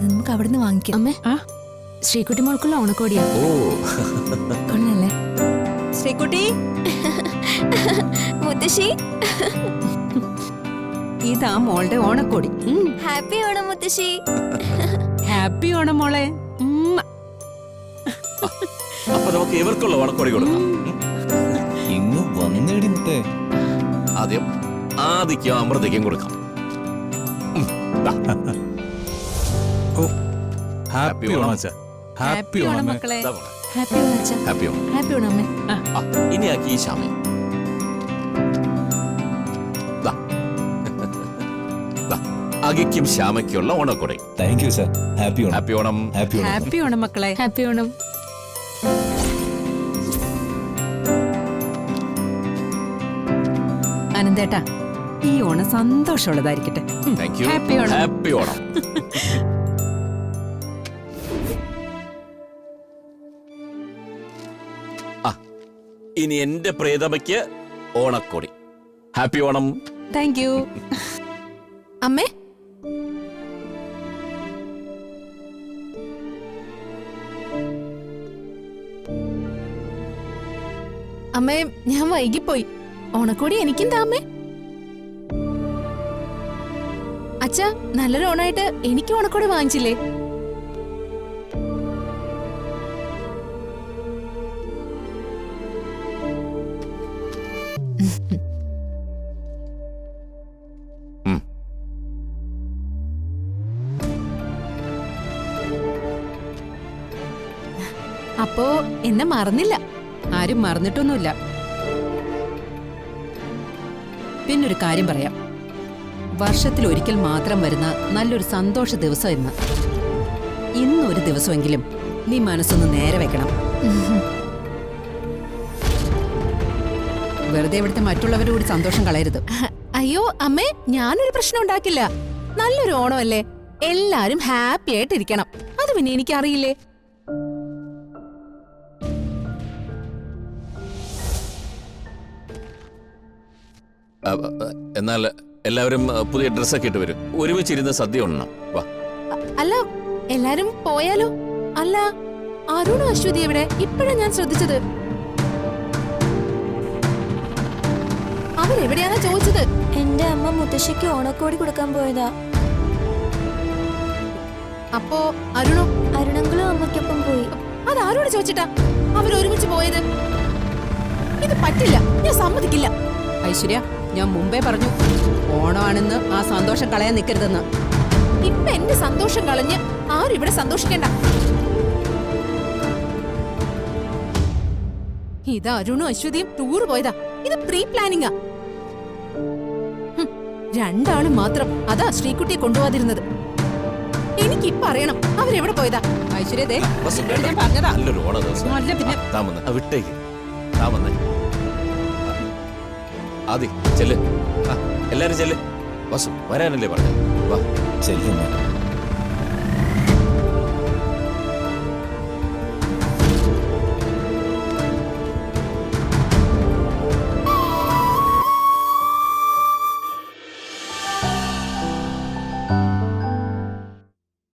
അത് നമുക്ക് അവിടുന്ന് വാങ്ങിക്കാം. അമ്മേ, ശ്രീകുട്ടി മോൾക്കുള്ള ഓണക്കോടിയാ. ഓ കൊള്ളല്ലേ? ശ്രീകുട്ടി, മുത്തശ്ശി, ഇതാ മോളുടെ ഓണക്കോടി. ഹാപ്പി ഓണം മുത്തശ്ശി. ഹാപ്പി ഓണം മോളെ. അപ്പൊ നമുക്ക് ഇവർക്കുള്ള ഓണക്കോടി കൊടുക്കാം. ഇങ്ങ് വന്നേടി മുത്തേ. ആദ്യം ആദിക്കും അമൃതയ്ക്കും കൊടുക്കാം. ഓ ഹാപ്പി ഓണം അച്ഛാ. ഹാപ്പി ഓണം മക്കളെ. ഹാപ്പി ഓണം അച്ഛാ. ഹാപ്പി ഓണം. ഹാപ്പി ഓണം അമ്മേ. ഇനി ആക്കി ഈ ശ്യാമ അകിക്കും ശ്യാമയ്ക്കുള്ള ഓണക്കൊടി. Thank you sir. Happy Onam. Happy Onam. Happy Onam. Happy Onam മക്കളെ. ഹാപ്പി ഓണം. അനന്തേട്ടാ, ഈ ഓണം സന്തോഷമുള്ളതായിരിക്കട്ടെ. Thank you. Happy Onam. Happy Onam. ഇനി എന്റെ പ്രിയതമയ്ക്ക് ഓണക്കൊടി. ഹാപ്പി ഓണം. Thank you. അമ്മേ, അമ്മേ ഞാൻ വൈകിപ്പോയി. ഓണക്കോടി എനിക്കും താമേ. അച്ഛാ, നല്ലൊരു ഓണായിട്ട് എനിക്ക് ഓണക്കോടി വാങ്ങിച്ചില്ലേ? അപ്പോ എന്നെ മറന്നില്ല? ആരും മറന്നിട്ടൊന്നുമില്ല. പിന്നൊരു കാര്യം പറയാം. വർഷത്തിൽ ഒരിക്കൽ മാത്രം വരുന്ന നല്ലൊരു സന്തോഷ ദിവസം ഇന്ന്. ഇന്നൊരു ദിവസമെങ്കിലും നീ മനസ്സൊന്ന് നേരെ വെക്കണം. വെറുതെ ഇവിടുത്തെ മറ്റുള്ളവരുടെ കൂടി സന്തോഷം കളയരുത്. അയ്യോ അമ്മേ, ഞാനൊരു പ്രശ്നം ഉണ്ടാക്കില്ല. നല്ലൊരു ഓണമല്ലേ, എല്ലാരും ഹാപ്പി ആയിട്ടിരിക്കണം. അത് പിന്നെ എനിക്കറിയില്ലേ? എന്നാൽ എല്ലാവരും പുതിയ ഡ്രസ്സൊക്കെ ഇട്ട് വരും. ഒരുമിച്ചിരുന്ന് സദ്യ ഉണ്ണണം. വാ. അല്ല, എല്ലാരും പോയാലോ? അല്ല, അരുണും അശ്വതി എവിടെ? ഇപ്പോഴാണ് ഞാൻ ശ്രദ്ധിച്ചത്. അവരെവിടെയാണോ ചോദിച്ചത്? എന്റെ അമ്മ മുത്തശ്ശിക്ക് ഓണക്കോടി കൊടുക്കാൻ പോയതാ. അപ്പോ അരുണോ? അരുണങ്ങളും അമ്മയ്ക്കൊപ്പം പോയി. അത് ആരോട് ചോദിച്ചിട്ടാ അവരൊരുമിച്ച് പോയത്? ഇത് പറ്റില്ല, ഞാൻ സമ്മതിക്കില്ല. ഐശ്വര്യ, ഞാൻ മുമ്പേ പറഞ്ഞു ഓണമാണെന്ന് ആ സന്തോഷം കളയാൻ നിൽക്കരുതെന്ന്. ഇപ്പൊ എന്റെ സന്തോഷം കളഞ്ഞ് ആരും ഇവിടെ സന്തോഷിക്കണ്ട. ഇത് അരുണും അശ്വതിയും ടൂർ പോയതാ. ഇത് പ്രീ പ്ലാനിങ്ങാ. രണ്ടാളും മാത്രം അതാ ശ്രീകുട്ടിയെ കൊണ്ടുപോകാതിരുന്നത്. എനിക്കിപ്പ അറിയണം അവരെവിടെ പോയതാ. ഐശ്വര്യ, ദേ, ബസ് ഞാൻ വേണ്ട. പറഞ്ഞതാ. നല്ലൊരു ഓണ ദിവസം. അല്ല പിന്നെ. വിട്ടേക്ക്. താമന്നേ. ആദി ചെല്ല്. എല്ലാരും ചെല്ല്. ബസ് വരാനല്ലേ പറഞ്ഞു. വാ. ചെല്ലുന്നു.